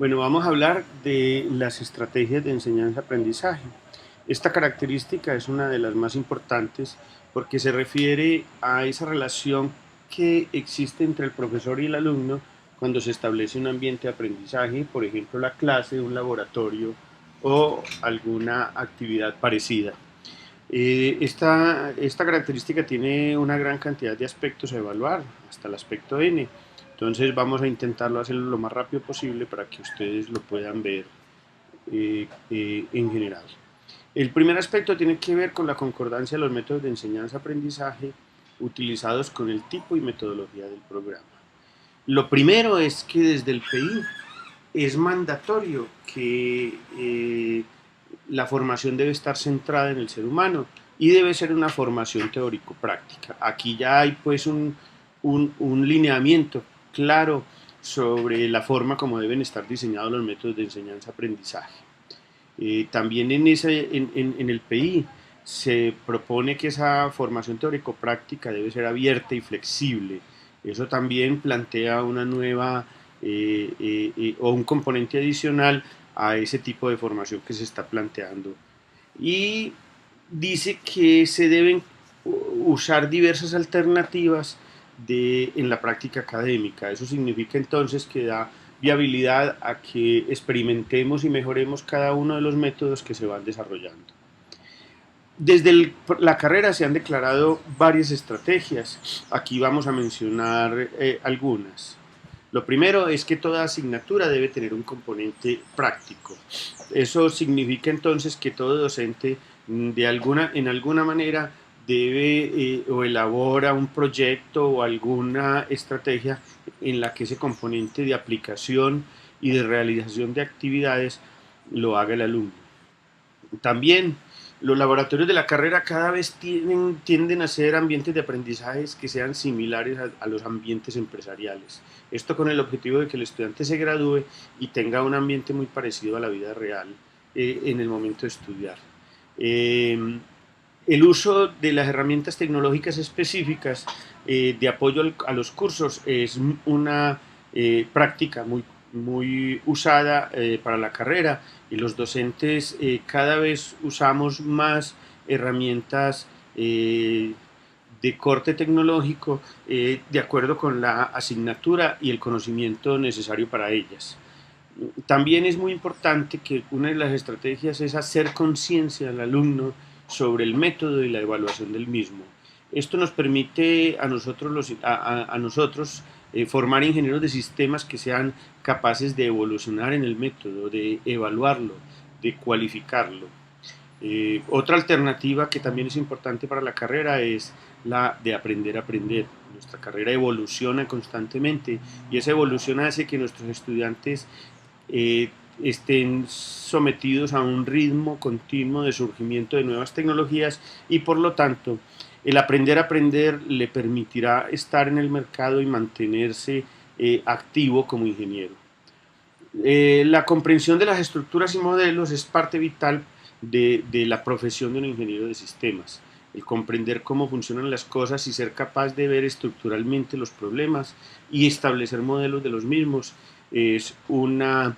Bueno, vamos a hablar de las estrategias de enseñanza-aprendizaje. Esta característica es una de las más importantes porque se refiere a esa relación que existe entre el profesor y el alumno cuando se establece un ambiente de aprendizaje, por ejemplo la clase, un laboratorio o alguna actividad parecida. Esta característica tiene una gran cantidad de aspectos a evaluar, hasta el aspecto N. Entonces vamos a intentarlo hacerlo lo más rápido posible para que ustedes lo puedan ver en general. El primer aspecto tiene que ver con la concordancia de los métodos de enseñanza-aprendizaje utilizados con el tipo y metodología del programa. Lo primero es que desde el PI es mandatorio que la formación debe estar centrada en el ser humano y debe ser una formación teórico-práctica. Aquí ya hay pues un lineamiento claro sobre la forma como deben estar diseñados los métodos de enseñanza-aprendizaje. También en el PI se propone que esa formación teórico-práctica debe ser abierta y flexible. Eso también plantea una nueva o un componente adicional a ese tipo de formación que se está planteando. Y dice que se deben usar diversas alternativas en la práctica académica. Eso significa entonces que da viabilidad a que experimentemos y mejoremos cada uno de los métodos que se van desarrollando. La carrera se han declarado varias estrategias. Aquí vamos a mencionar algunas. Lo primero es que toda asignatura debe tener un componente práctico. Eso significa entonces que todo docente en alguna manera debe o elabora un proyecto o alguna estrategia en la que ese componente de aplicación y de realización de actividades lo haga el alumno. También los laboratorios de la carrera cada vez tienden a ser ambientes de aprendizajes que sean similares a los ambientes empresariales. Esto con el objetivo de que el estudiante se gradúe y tenga un ambiente muy parecido a la vida real en el momento de estudiar. El uso de las herramientas tecnológicas específicas de apoyo a los cursos es una práctica muy usada para la carrera, y los docentes cada vez usamos más herramientas de corte tecnológico de acuerdo con la asignatura y el conocimiento necesario para ellas. También es muy importante que una de las estrategias es hacer conciencia al alumno sobre el método y la evaluación del mismo. Esto nos permite a nosotros formar ingenieros de sistemas que sean capaces de evolucionar en el método, de evaluarlo, de cualificarlo. Otra alternativa que también es importante para la carrera es la de aprender a aprender. Nuestra carrera evoluciona constantemente y esa evolución hace que nuestros estudiantes estén sometidos a un ritmo continuo de surgimiento de nuevas tecnologías, y por lo tanto el aprender a aprender le permitirá estar en el mercado y mantenerse activo como ingeniero. La comprensión de las estructuras y modelos es parte vital de la profesión de un ingeniero de sistemas. El comprender cómo funcionan las cosas y ser capaz de ver estructuralmente los problemas y establecer modelos de los mismos es una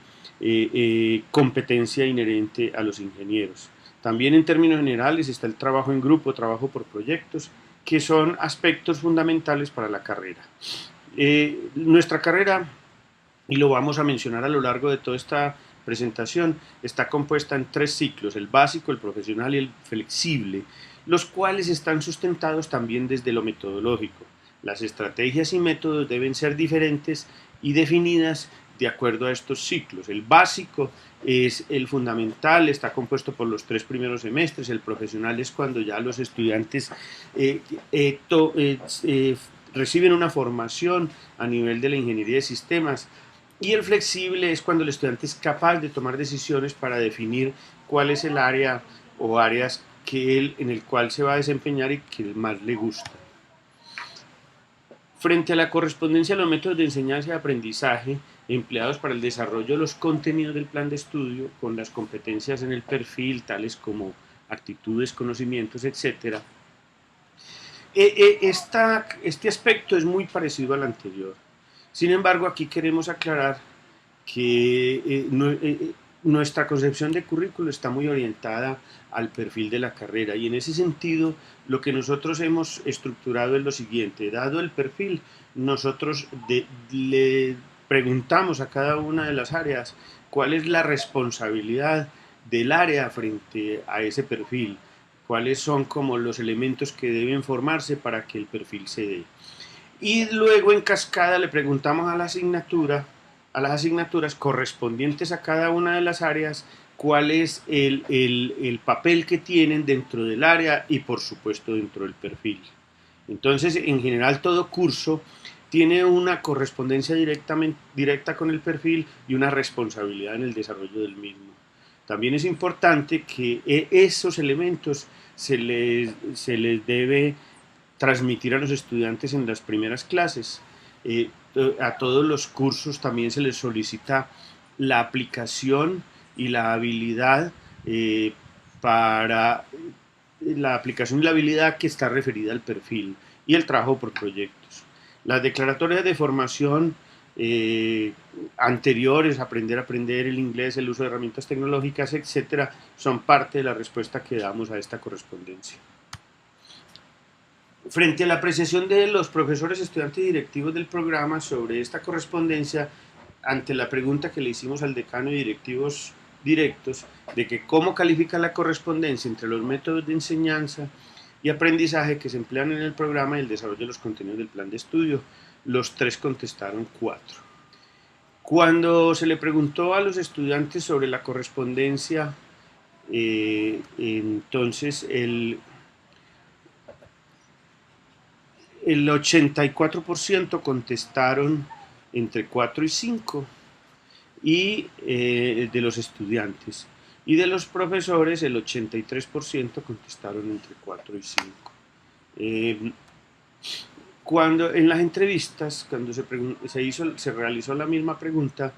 competencia inherente a los ingenieros. También en términos generales está el trabajo en grupo, trabajo por proyectos, que son aspectos fundamentales para la carrera. Nuestra carrera, y lo vamos a mencionar a lo largo de toda esta presentación, está compuesta en 3 ciclos: el básico, el profesional y el flexible, los cuales están sustentados también desde lo metodológico. Las estrategias y métodos deben ser diferentes y definidas de acuerdo a estos ciclos. El básico es el fundamental, está compuesto por los 3 primeros semestres. El profesional es cuando ya los estudiantes reciben una formación a nivel de la ingeniería de sistemas. Y el flexible es cuando el estudiante es capaz de tomar decisiones para definir cuál es el área o áreas en el cual se va a desempeñar y que más le gusta. Frente a la correspondencia de los métodos de enseñanza y aprendizaje empleados para el desarrollo de los contenidos del plan de estudio con las competencias en el perfil, tales como actitudes, conocimientos, etc., este aspecto es muy parecido al anterior. Sin embargo, aquí queremos aclarar que nuestra concepción de currículo está muy orientada al perfil de la carrera, y en ese sentido lo que nosotros hemos estructurado es lo siguiente: dado el perfil, nosotros le preguntamos a cada una de las áreas cuál es la responsabilidad del área frente a ese perfil, cuáles son como los elementos que deben formarse para que el perfil se dé. Y luego en cascada le preguntamos a las asignaturas correspondientes a cada una de las áreas, cuál es el papel que tienen dentro del área y por supuesto dentro del perfil. Entonces, en general, todo curso tiene una correspondencia directa con el perfil y una responsabilidad en el desarrollo del mismo. También es importante que esos elementos se les debe transmitir a los estudiantes en las primeras clases. A todos los cursos también se les solicita la aplicación y la habilidad para la aplicación y la habilidad que está referida al perfil y el trabajo por proyectos. Las declaratorias de formación anteriores, aprender el inglés, el uso de herramientas tecnológicas, etcétera, son parte de la respuesta que damos a esta correspondencia. Frente a la apreciación de los profesores, estudiantes y directivos del programa sobre esta correspondencia, ante la pregunta que le hicimos al decano y directivos directos de que cómo califica la correspondencia entre los métodos de enseñanza y aprendizaje que se emplean en el programa y el desarrollo de los contenidos del plan de estudio, los 3 contestaron 4. Cuando se le preguntó a los estudiantes sobre la correspondencia, entonces el 84% contestaron entre 4 y 5 y de los estudiantes, y de los profesores el 83% contestaron entre 4 y 5. Cuando en las entrevistas, cuando se realizó la misma pregunta,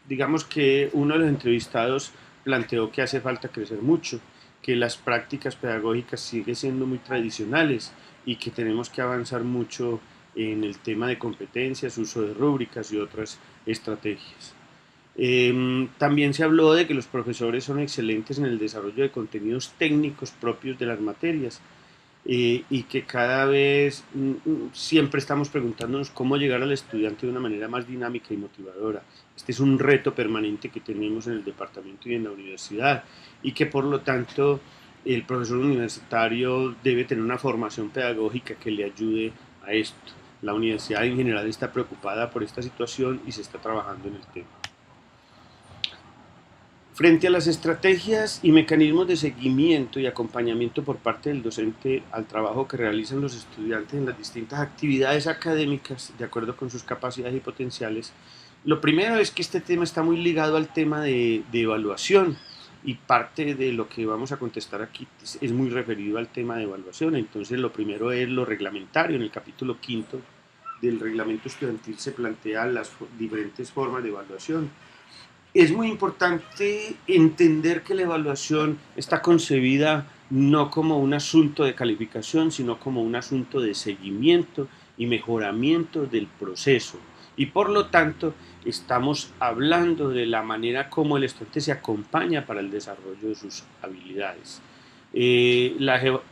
digamos que uno de los entrevistados planteó que hace falta crecer mucho, que las prácticas pedagógicas siguen siendo muy tradicionales y que tenemos que avanzar mucho en el tema de competencias, uso de rúbricas y otras estrategias. También se habló de que los profesores son excelentes en el desarrollo de contenidos técnicos propios de las materias, y que cada vez siempre estamos preguntándonos cómo llegar al estudiante de una manera más dinámica y motivadora. Este es un reto permanente que tenemos en el departamento y en la universidad, y que por lo tanto el profesor universitario debe tener una formación pedagógica que le ayude a esto. La universidad en general está preocupada por esta situación y se está trabajando en el tema. Frente a las estrategias y mecanismos de seguimiento y acompañamiento por parte del docente al trabajo que realizan los estudiantes en las distintas actividades académicas, de acuerdo con sus capacidades y potenciales, lo primero es que este tema está muy ligado al tema de evaluación, y parte de lo que vamos a contestar aquí es muy referido al tema de evaluación. Entonces, lo primero es lo reglamentario. En el capítulo 5 del reglamento estudiantil se plantean las diferentes formas de evaluación. Es muy importante entender que la evaluación está concebida no como un asunto de calificación, sino como un asunto de seguimiento y mejoramiento del proceso. Y por lo tanto, estamos hablando de la manera como el estudiante se acompaña para el desarrollo de sus habilidades.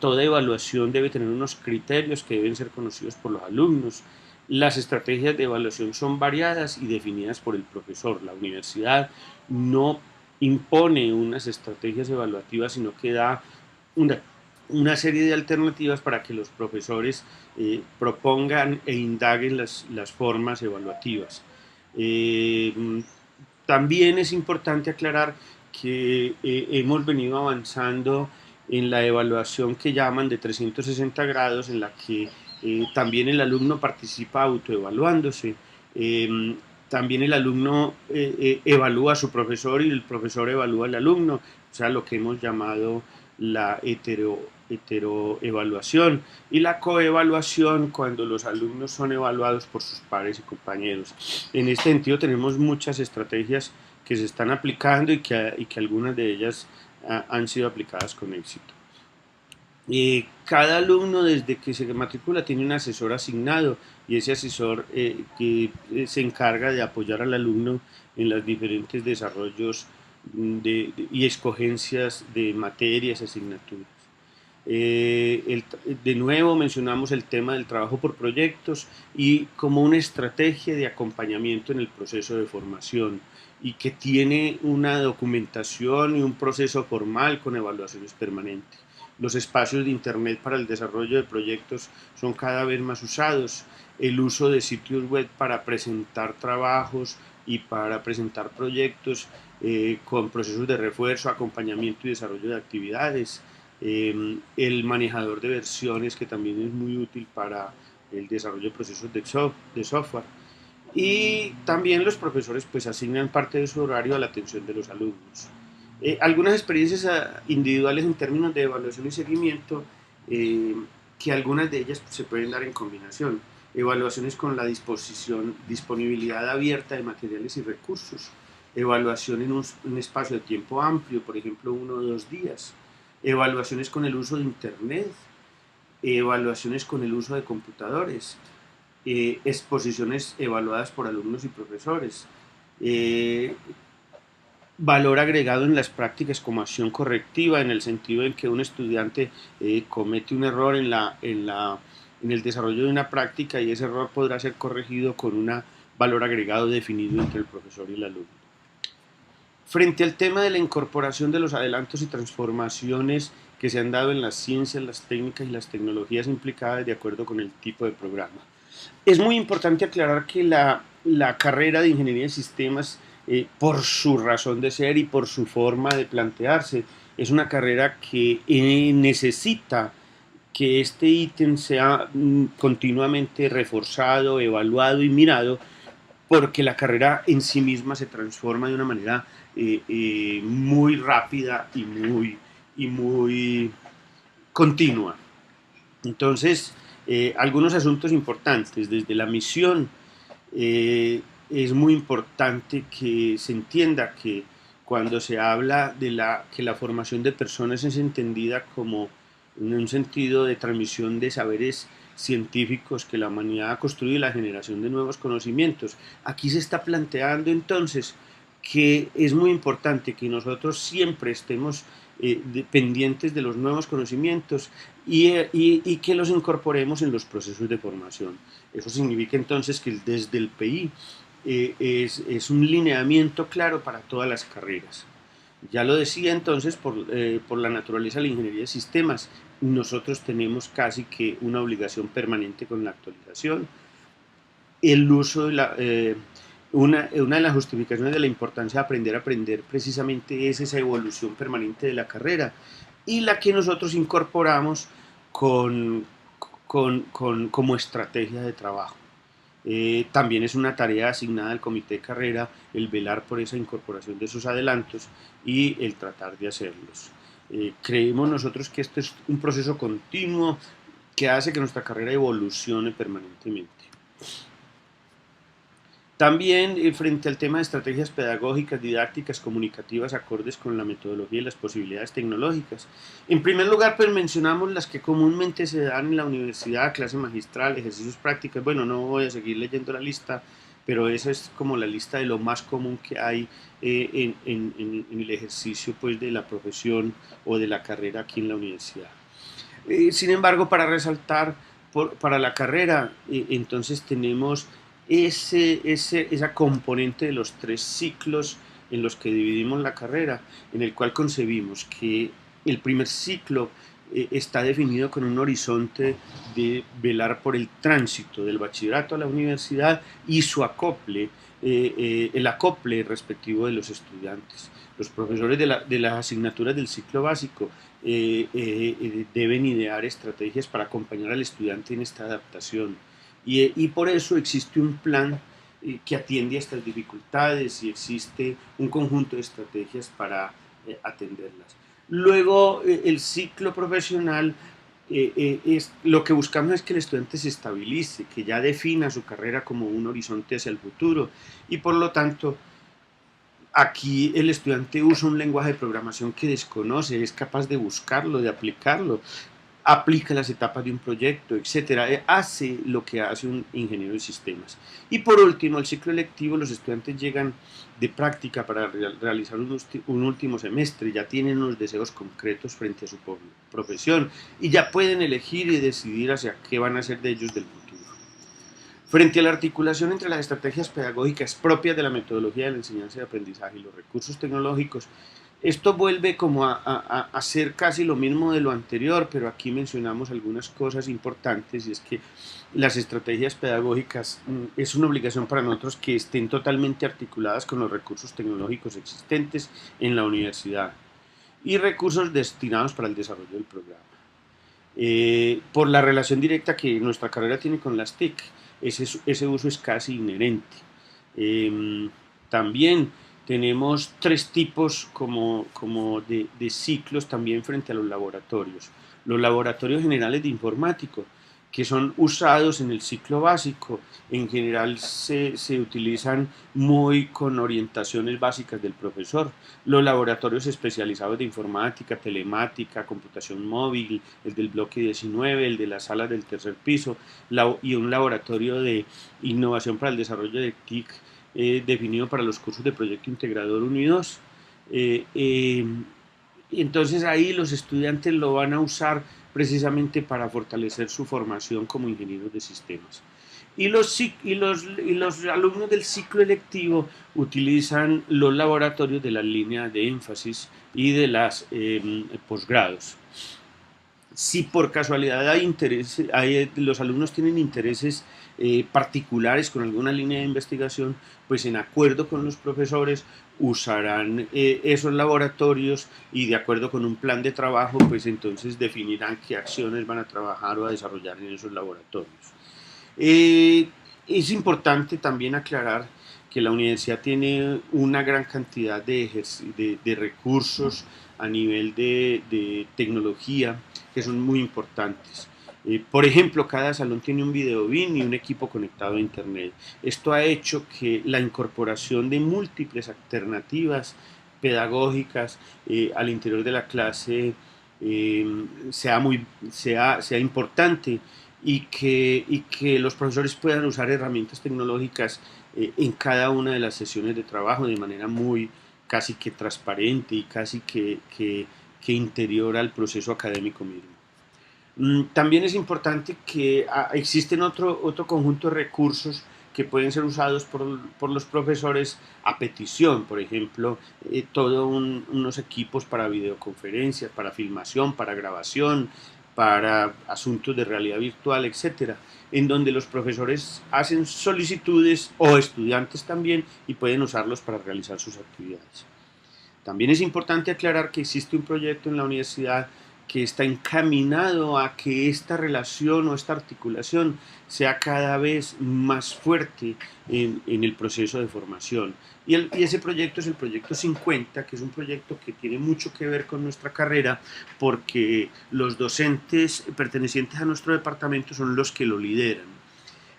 Toda evaluación debe tener unos criterios que deben ser conocidos por los alumnos. Las estrategias de evaluación son variadas y definidas por el profesor. La universidad no impone unas estrategias evaluativas, sino que da una serie de alternativas para que los profesores propongan e indaguen las formas evaluativas. También es importante aclarar que hemos venido avanzando en la evaluación que llaman de 360 grados, en la que también el alumno participa autoevaluándose. También el alumno evalúa a su profesor y el profesor evalúa al alumno, o sea, lo que hemos llamado la heteroevaluación, y la coevaluación, cuando los alumnos son evaluados por sus pares y compañeros. En este sentido tenemos muchas estrategias que se están aplicando y que algunas de ellas han sido aplicadas con éxito. Cada alumno desde que se matricula tiene un asesor asignado y ese asesor que se encarga de apoyar al alumno en los diferentes desarrollos y escogencias de materias, asignaturas. De nuevo mencionamos el tema del trabajo por proyectos y como una estrategia de acompañamiento en el proceso de formación y que tiene una documentación y un proceso formal con evaluaciones permanentes. Los espacios de Internet para el desarrollo de proyectos son cada vez más usados. El uso de sitios web para presentar trabajos y para presentar proyectos con procesos de refuerzo, acompañamiento y desarrollo de actividades. El manejador de versiones, que también es muy útil para el desarrollo de procesos de software. Y también los profesores pues asignan parte de su horario a la atención de los alumnos. Algunas experiencias individuales en términos de evaluación y seguimiento, que algunas de ellas se pueden dar en combinación. Evaluaciones con la disponibilidad abierta de materiales y recursos. Evaluación en un espacio de tiempo amplio, por ejemplo 1 o 2 días. Evaluaciones con el uso de Internet. Evaluaciones con el uso de computadores. Exposiciones evaluadas por alumnos y profesores. Valor agregado en las prácticas como acción correctiva, en el sentido en que un estudiante comete un error en el desarrollo de una práctica y ese error podrá ser corregido con un valor agregado definido entre el profesor y el alumno. Frente al tema de la incorporación de los adelantos y transformaciones que se han dado en las ciencias, las técnicas y las tecnologías implicadas de acuerdo con el tipo de programa. Es muy importante aclarar que la carrera de Ingeniería de Sistemas, por su razón de ser y por su forma de plantearse, es una carrera que necesita que este ítem sea continuamente reforzado, evaluado y mirado, porque la carrera en sí misma se transforma de una manera muy rápida y muy continua. Entonces, algunos asuntos importantes. Desde la misión, es muy importante que se entienda que cuando se habla de que la formación de personas es entendida como en un sentido de transmisión de saberes científicos que la humanidad ha construido y la generación de nuevos conocimientos. Aquí se está planteando entonces que es muy importante que nosotros siempre estemos pendientes de los nuevos conocimientos y que los incorporemos en los procesos de formación. Eso significa entonces que desde el PI es un lineamiento claro para todas las carreras. Ya lo decía entonces, por la naturaleza de la ingeniería de sistemas, nosotros tenemos casi que una obligación permanente con la actualización. El uso de una de las justificaciones de la importancia de aprender a aprender precisamente es esa evolución permanente de la carrera y la que nosotros incorporamos como estrategia de trabajo. También es una tarea asignada al comité de carrera el velar por esa incorporación de esos adelantos y el tratar de hacerlos. Creemos nosotros que esto es un proceso continuo que hace que nuestra carrera evolucione permanentemente. También frente al tema de estrategias pedagógicas, didácticas, comunicativas, acordes con la metodología y las posibilidades tecnológicas. En primer lugar, pues mencionamos las que comúnmente se dan en la universidad, clase magistral, ejercicios prácticos. Bueno, no voy a seguir leyendo la lista, pero esa es como la lista de lo más común que hay en el ejercicio pues, de la profesión o de la carrera aquí en la universidad. Sin embargo, para resaltar para la carrera, entonces tenemos esa componente de los 3 ciclos en los que dividimos la carrera, en el cual concebimos que el primer ciclo está definido con un horizonte de velar por el tránsito del bachillerato a la universidad y su acople, el acople respectivo de los estudiantes. Los profesores de las asignaturas del ciclo básico deben idear estrategias para acompañar al estudiante en esta adaptación. Y por eso existe un plan que atiende a estas dificultades y existe un conjunto de estrategias para atenderlas. Luego, el ciclo profesional, lo que buscamos es que el estudiante se estabilice, que ya defina su carrera como un horizonte hacia el futuro y por lo tanto aquí el estudiante usa un lenguaje de programación que desconoce, es capaz de buscarlo, de aplicarlo. aplica las etapas de un proyecto, etcétera, hace lo que hace un ingeniero de sistemas. Y por último, el ciclo electivo, los estudiantes llegan de práctica para realizar un último semestre, ya tienen unos deseos concretos frente a su profesión y ya pueden elegir y decidir hacia qué van a hacer de ellos del futuro. Frente a la articulación entre las estrategias pedagógicas propias de la metodología de la enseñanza y aprendizaje y los recursos tecnológicos, esto vuelve como a ser casi lo mismo de lo anterior, pero aquí mencionamos algunas cosas importantes, y es que las estrategias pedagógicas es una obligación para nosotros que estén totalmente articuladas con los recursos tecnológicos existentes en la universidad y recursos destinados para el desarrollo del programa. Por la relación directa que nuestra carrera tiene con las TIC, ese uso es casi inherente. También tenemos tres tipos como de ciclos también frente a los laboratorios. Los laboratorios generales de informático, que son usados en el ciclo básico, en general se utilizan muy con orientaciones básicas del profesor. Los laboratorios especializados de informática, telemática, computación móvil, el del bloque 19, el de las salas del tercer piso, y un laboratorio de innovación para el desarrollo de TIC definido para los cursos de proyecto integrador 1 y 2. Entonces ahí los estudiantes lo van a usar precisamente para fortalecer su formación como ingenieros de sistemas. Y los alumnos del ciclo electivo utilizan los laboratorios de la línea de énfasis y de las posgrados. Si por casualidad los alumnos tienen intereses particulares con alguna línea de investigación, pues en acuerdo con los profesores usarán esos laboratorios y de acuerdo con un plan de trabajo, pues entonces definirán qué acciones van a trabajar o a desarrollar en esos laboratorios. Es importante también aclarar que la universidad tiene una gran cantidad de recursos a nivel de tecnología que son muy importantes. Por ejemplo, cada salón tiene un videobin y un equipo conectado a internet. Esto ha hecho que la incorporación de múltiples alternativas pedagógicas al interior de la clase sea importante y que los profesores puedan usar herramientas tecnológicas en cada una de las sesiones de trabajo de manera muy casi que transparente y casi que interior al proceso académico mismo. También es importante que existen otro conjunto de recursos que pueden ser usados por los profesores a petición, por ejemplo, todos unos equipos para videoconferencias, para filmación, para grabación, para asuntos de realidad virtual, etcétera, en donde los profesores hacen solicitudes o estudiantes también y pueden usarlos para realizar sus actividades. También es importante aclarar que existe un proyecto en la universidad que está encaminado a que esta relación o esta articulación sea cada vez más fuerte en el proceso de formación. Y ese proyecto es el Proyecto 50, que es un proyecto que tiene mucho que ver con nuestra carrera, porque los docentes pertenecientes a nuestro departamento son los que lo lideran.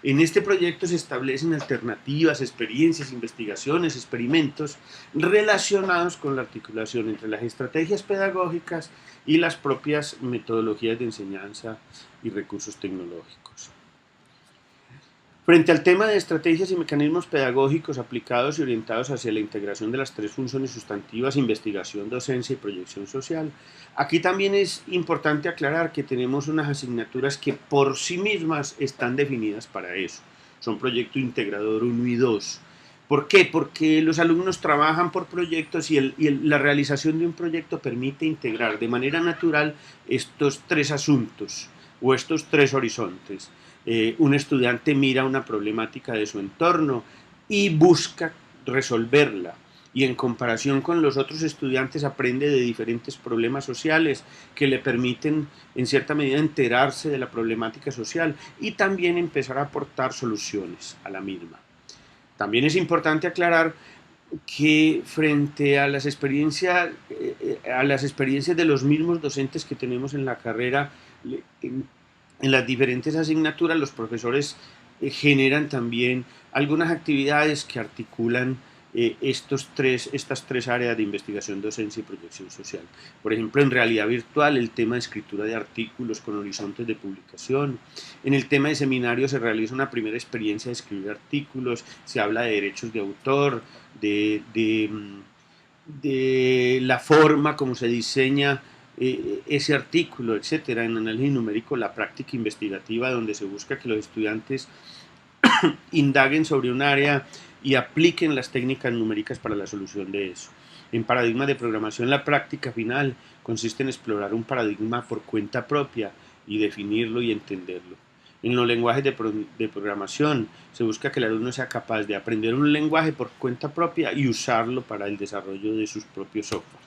En este proyecto se establecen alternativas, experiencias, investigaciones, experimentos relacionados con la articulación entre las estrategias pedagógicas y las propias metodologías de enseñanza y recursos tecnológicos. Frente al tema de estrategias y mecanismos pedagógicos aplicados y orientados hacia la integración de las tres funciones sustantivas, investigación, docencia y proyección social, aquí también es importante aclarar que tenemos unas asignaturas que por sí mismas están definidas para eso. Son proyecto integrador 1 y 2. ¿Por qué? Porque los alumnos trabajan por proyectos y la realización de un proyecto permite integrar de manera natural estos tres asuntos o estos tres horizontes. Un estudiante mira una problemática de su entorno y busca resolverla, y en comparación con los otros estudiantes aprende de diferentes problemas sociales que le permiten en cierta medida enterarse de la problemática social y también empezar a aportar soluciones a la misma. También es importante aclarar que frente a las experiencias de los mismos docentes que tenemos en la carrera, en las diferentes asignaturas, los profesores generan también algunas actividades que articulan estas tres áreas de investigación, docencia y proyección social. Por ejemplo, en realidad virtual, el tema de escritura de artículos con horizontes de publicación. En el tema de seminarios se realiza una primera experiencia de escribir artículos, se habla de derechos de autor, de la forma como se diseña ese artículo, etcétera. En análisis numérico, la práctica investigativa, donde se busca que los estudiantes indaguen sobre un área y apliquen las técnicas numéricas para la solución de eso. En paradigma de programación, la práctica final consiste en explorar un paradigma por cuenta propia y definirlo y entenderlo. En los lenguajes de programación se busca que el alumno sea capaz de aprender un lenguaje por cuenta propia y usarlo para el desarrollo de sus propios software.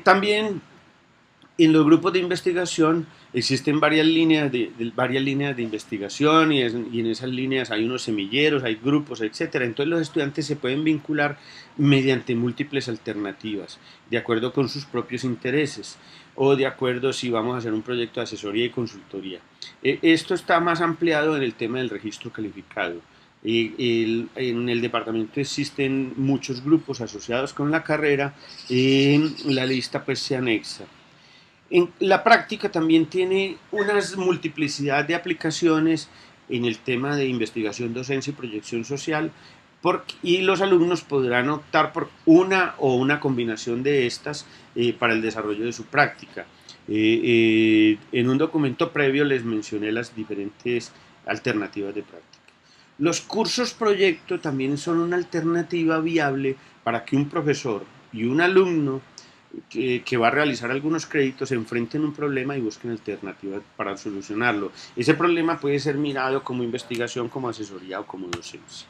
También en los grupos de investigación existen varias líneas de investigación y en esas líneas hay unos semilleros, hay grupos, etc. Entonces los estudiantes se pueden vincular mediante múltiples alternativas, de acuerdo con sus propios intereses o de acuerdo si vamos a hacer un proyecto de asesoría y consultoría. Esto está más ampliado en el tema del registro calificado. En el departamento existen muchos grupos asociados con la carrera, la lista pues se anexa. En la práctica también tiene una multiplicidad de aplicaciones en el tema de investigación, docencia y proyección social, y los alumnos podrán optar por una o una combinación de estas para el desarrollo de su práctica. En un documento previo les mencioné las diferentes alternativas de práctica. Los cursos proyecto también son una alternativa viable para que un profesor y un alumno que va a realizar algunos créditos se enfrenten a un problema y busquen alternativas para solucionarlo. Ese problema puede ser mirado como investigación, como asesoría o como docencia.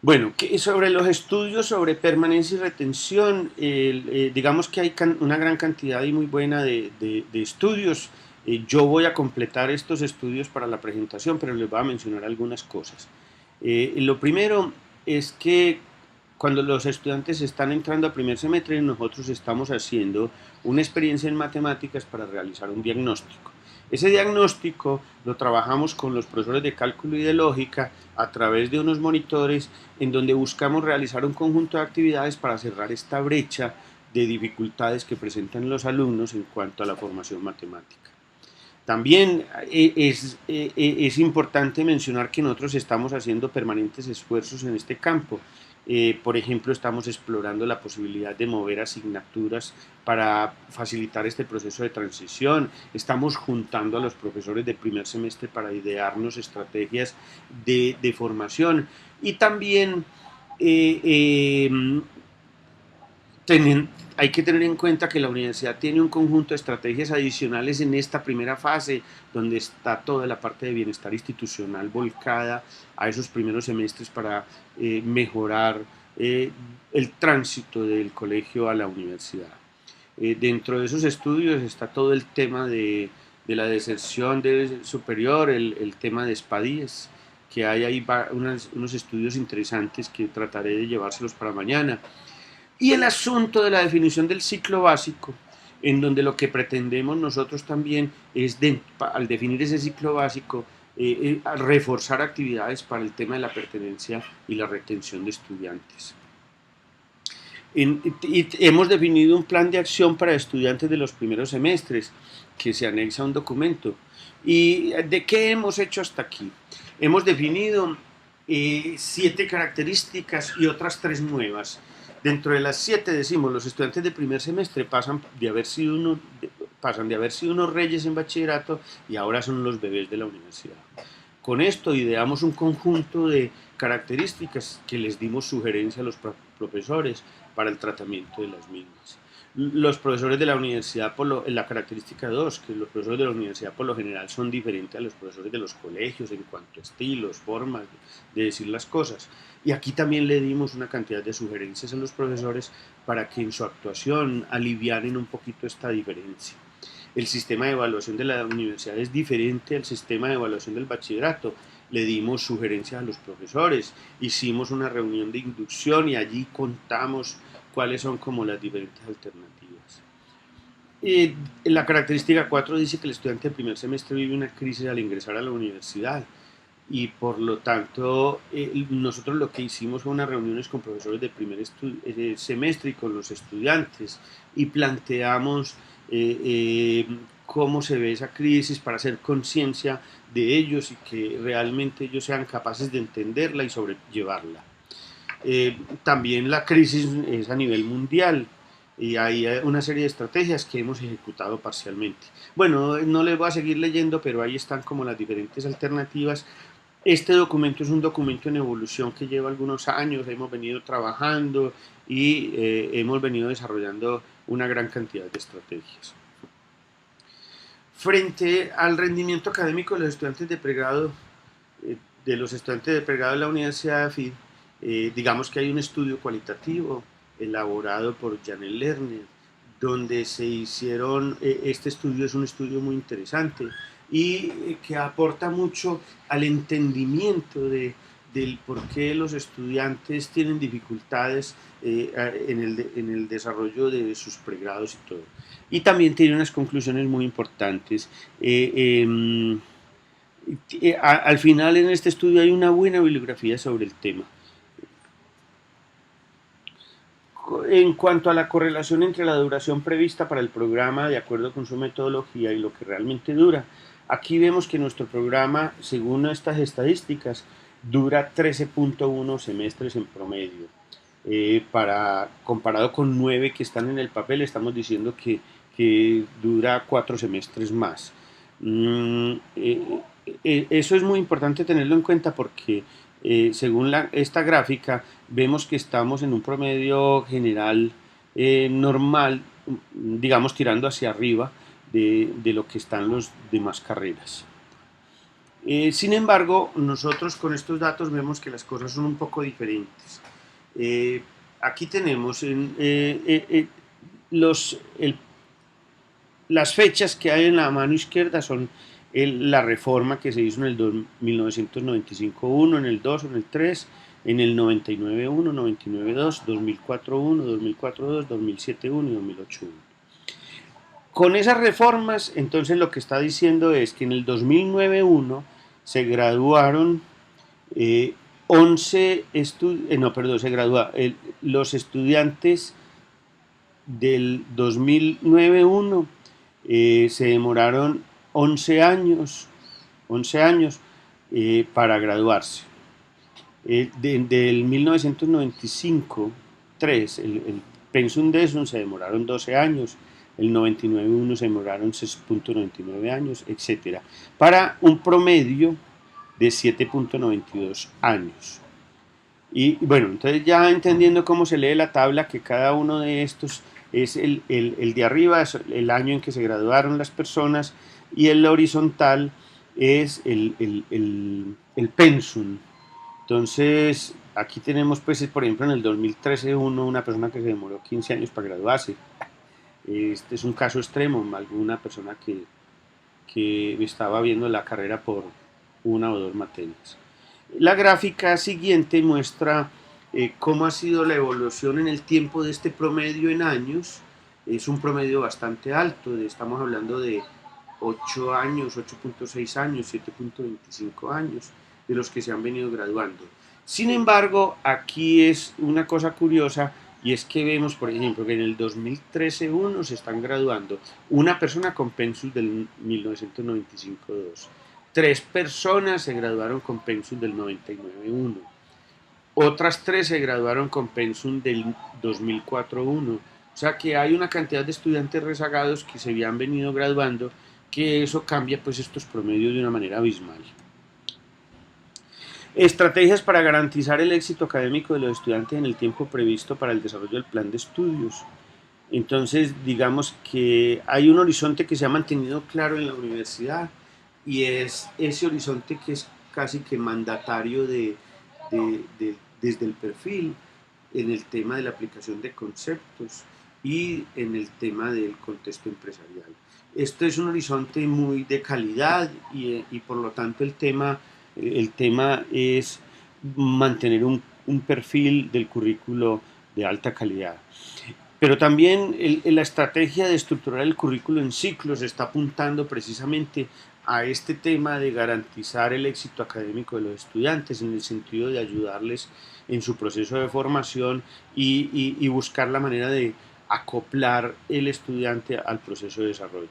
Bueno, sobre los estudios sobre permanencia y retención, digamos que hay una gran cantidad y muy buena de estudios. Yo voy a completar estos estudios para la presentación, pero les voy a mencionar algunas cosas. Lo primero es que cuando los estudiantes están entrando a primer semestre, nosotros estamos haciendo una experiencia en matemáticas para realizar un diagnóstico. Ese diagnóstico lo trabajamos con los profesores de cálculo y de lógica a través de unos monitores en donde buscamos realizar un conjunto de actividades para cerrar esta brecha de dificultades que presentan los alumnos en cuanto a la formación matemática. También es importante mencionar que nosotros estamos haciendo permanentes esfuerzos en este campo. Por ejemplo, estamos explorando la posibilidad de mover asignaturas para facilitar este proceso de transición. Estamos juntando a los profesores de primer semestre para idearnos estrategias de formación. Y también hay que tener en cuenta que la universidad tiene un conjunto de estrategias adicionales en esta primera fase, donde está toda la parte de bienestar institucional volcada a esos primeros semestres para mejorar el tránsito del colegio a la universidad. Dentro de esos estudios está todo el tema de la deserción superior, el tema de ESPADIES, que hay ahí unos estudios interesantes que trataré de llevárselos para mañana. Y el asunto de la definición del ciclo básico, en donde lo que pretendemos nosotros también es, al definir ese ciclo básico, reforzar actividades para el tema de la pertenencia y la retención de estudiantes. Y hemos definido un plan de acción para estudiantes de los primeros semestres, que se anexa a un documento. ¿Y de qué hemos hecho hasta aquí? Hemos definido 7 características y otras 3 nuevas. Dentro de las 7 decimos, los estudiantes de primer semestre pasan de haber sido unos reyes en bachillerato y ahora son los bebés de la universidad. Con esto ideamos un conjunto de características que les dimos sugerencia a los profesores para el tratamiento de las mismas. Los profesores de la universidad, en la característica 2, que los profesores de la universidad por lo general son diferentes a los profesores de los colegios en cuanto a estilos, formas de decir las cosas. Y aquí también le dimos una cantidad de sugerencias a los profesores para que en su actuación alivianen un poquito esta diferencia. El sistema de evaluación de la universidad es diferente al sistema de evaluación del bachillerato. Le dimos sugerencias a los profesores, hicimos una reunión de inducción y allí contamos cuáles son como las diferentes alternativas. La característica 4 dice que el estudiante de primer semestre vive una crisis al ingresar a la universidad. y por lo tanto nosotros lo que hicimos fue unas reuniones con profesores de primer semestre y con los estudiantes y planteamos cómo se ve esa crisis para hacer conciencia de ellos y que realmente ellos sean capaces de entenderla y sobrellevarla. También la crisis es a nivel mundial y hay una serie de estrategias que hemos ejecutado parcialmente. Bueno, no les voy a seguir leyendo, pero ahí están como las diferentes alternativas. Este documento es un documento en evolución que lleva algunos años, hemos venido trabajando y hemos venido desarrollando una gran cantidad de estrategias. Frente al rendimiento académico de los estudiantes de pregrado, de la Universidad de AFID, digamos que hay un estudio cualitativo elaborado por Janel Lerner, donde se hicieron, este estudio es un estudio muy interesante y que aporta mucho al entendimiento del por qué los estudiantes tienen dificultades en el desarrollo de sus pregrados y todo. Y también tiene unas conclusiones muy importantes. Al final en este estudio hay una buena bibliografía sobre el tema. En cuanto a la correlación entre la duración prevista para el programa de acuerdo con su metodología y lo que realmente dura, aquí vemos que nuestro programa, según estas estadísticas, dura 13.1 semestres en promedio. Comparado con 9 que están en el papel, estamos diciendo que dura 4 semestres más. Eso es muy importante tenerlo en cuenta porque según esta gráfica vemos que estamos en un promedio general normal, digamos tirando hacia arriba de lo que están las demás carreras. Sin embargo, nosotros con estos datos vemos que las cosas son un poco diferentes. Aquí tenemos las fechas que hay en la mano izquierda son la reforma que se hizo en el 1995-1, en el 2, en el 3, en el 99-1, 99-2, 2004-1, 2004-2, 2007-1 y 2008-1. Con esas reformas, entonces lo que está diciendo es que en el 2009-1 se graduaron 11 los estudiantes del 2009-1 se demoraron 11 años para graduarse. Del 1995-3, el pensum desum se demoraron 12 años, el 99-1 se demoraron 6.99 años, etc. Para un promedio de 7.92 años. Y bueno, entonces ya entendiendo cómo se lee la tabla, que cada uno de estos es el de arriba, es el año en que se graduaron las personas, y el horizontal es el pensum. Entonces, aquí tenemos, pues, por ejemplo, en el 2013 una persona que se demoró 15 años para graduarse. Este es un caso extremo, alguna persona que estaba viendo la carrera por una o dos materias. La gráfica siguiente muestra cómo ha sido la evolución en el tiempo de este promedio en años. Es un promedio bastante alto, estamos hablando de 8 años, 8.6 años, 7.25 años, de los que se han venido graduando. Sin embargo, aquí es una cosa curiosa, y es que vemos, por ejemplo, que en el 2013-1 se están graduando una persona con pensum del 1995-2. 3 personas se graduaron con pensum del 99-1. Otras 3 se graduaron con pensum del 2004-1. O sea que hay una cantidad de estudiantes rezagados que se habían venido graduando, que eso cambia pues estos promedios de una manera abismal. Estrategias para garantizar el éxito académico de los estudiantes en el tiempo previsto para el desarrollo del plan de estudios. Entonces, digamos que hay un horizonte que se ha mantenido claro en la universidad y es ese horizonte que es casi que mandatario desde el perfil en el tema de la aplicación de conceptos y en el tema del contexto empresarial. Esto es un horizonte muy de calidad y por lo tanto el tema es mantener un perfil del currículo de alta calidad. Pero también la estrategia de estructurar el currículo en ciclos está apuntando precisamente a este tema de garantizar el éxito académico de los estudiantes en el sentido de ayudarles en su proceso de formación y buscar la manera de acoplar el estudiante al proceso de desarrollo.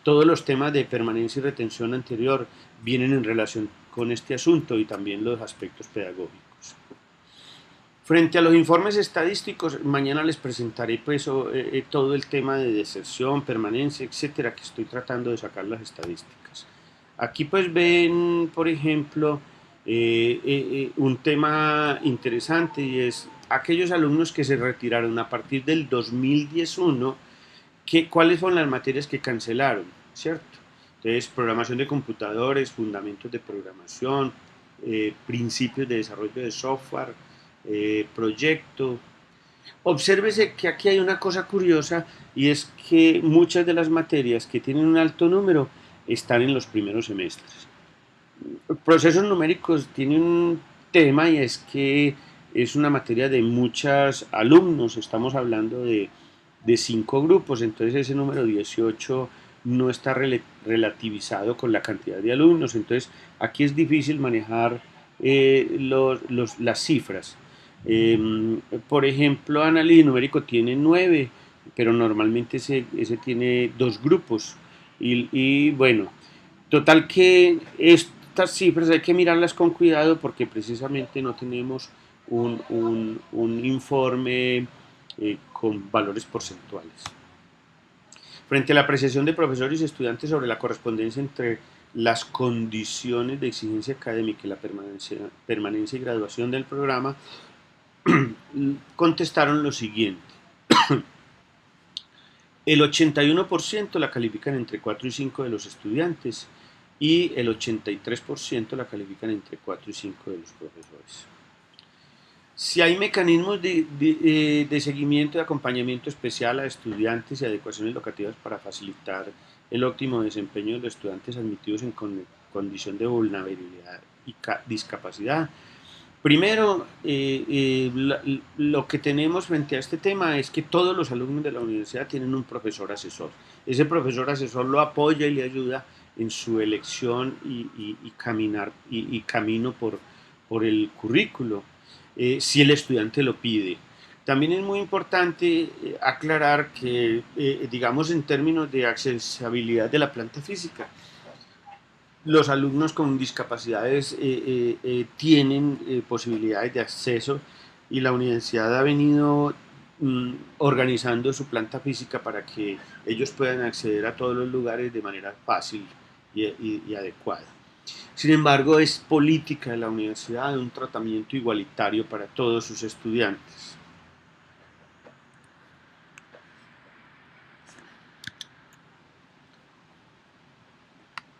Todos los temas de permanencia y retención anterior vienen en relación con este asunto y también los aspectos pedagógicos. Frente a los informes estadísticos, mañana les presentaré pues, todo el tema de deserción, permanencia, etcétera, que estoy tratando de sacar las estadísticas. Aquí pues ven, por ejemplo, un tema interesante y es aquellos alumnos que se retiraron a partir del 2011, ¿cuáles son las materias que cancelaron? ¿Cierto? Entonces, programación de computadores, fundamentos de programación, principios de desarrollo de software, proyecto. Obsérvese que aquí hay una cosa curiosa y es que muchas de las materias que tienen un alto número están en los primeros semestres. Procesos numéricos tiene un tema y es que es una materia de muchos alumnos, estamos hablando de 5 grupos, entonces ese número 18 no está relativizado con la cantidad de alumnos, entonces aquí es difícil manejar las cifras. Por ejemplo, análisis numérico tiene 9, pero normalmente ese tiene 2 grupos. Y bueno, total que estas cifras hay que mirarlas con cuidado porque precisamente no tenemos un informe con valores porcentuales. Frente a la apreciación de profesores y estudiantes sobre la correspondencia entre las condiciones de exigencia académica y la permanencia y graduación del programa, contestaron lo siguiente. El 81% la califican entre 4 y 5 de los estudiantes y el 83% la califican entre 4 y 5 de los profesores. Si hay mecanismos de seguimiento y acompañamiento especial a estudiantes y adecuaciones locativas para facilitar el óptimo desempeño de los estudiantes admitidos en condición de vulnerabilidad y discapacidad. Primero, lo que tenemos frente a este tema es que todos los alumnos de la universidad tienen un profesor asesor. Ese profesor asesor lo apoya y le ayuda en su elección y camino por el currículo, si el estudiante lo pide. También es muy importante aclarar que, digamos, en términos de accesibilidad de la planta física, los alumnos con discapacidades tienen posibilidades de acceso y la universidad ha venido organizando su planta física para que ellos puedan acceder a todos los lugares de manera fácil y adecuada. Sin embargo, es política de la universidad un tratamiento igualitario para todos sus estudiantes.